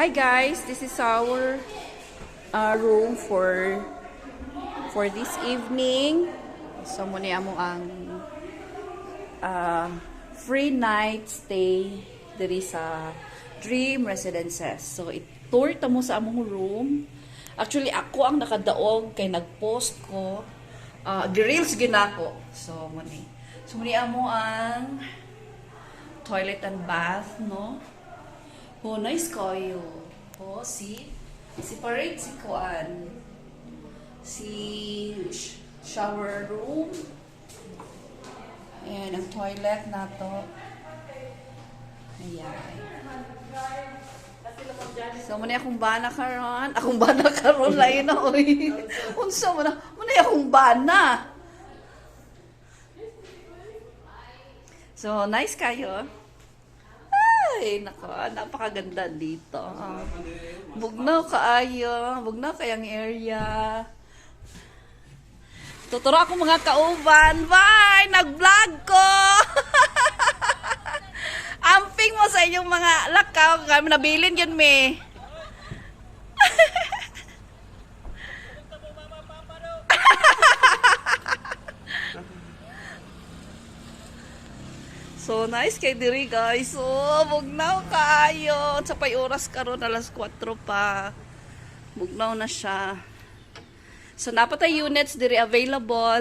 Hi guys, this is our room for this evening. So muna mo ang free night stay diri sa Dream Residences. So tour ta mo sa among room. Actually ako ang nakadaog kay nag-post ko. Gi-reels ginako. So muna mo ang toilet and bath, no? Oh, nice kayo. Oh, separate si Kuan. Si shower room. Ayan, ang toilet na to. Ayan. So, muna akong bana karon. Akong bana karon lain na, oy. Unsa muna akong bana. So, nice kayo. Ay, nako, napakaganda dito. Bugnaw kaayo, bugnaw kayang area. Tuturo ako mga kauban. Bye! Nag-vlog ko! Amping mo sa inyong mga lakaw. Kami nabilin yun, me. So, nice kay diri guys. Oh, bugnaw kaayo. Sa pay oras karon alas 4 pa. Bugnaw na siya. So, napatay units diri available.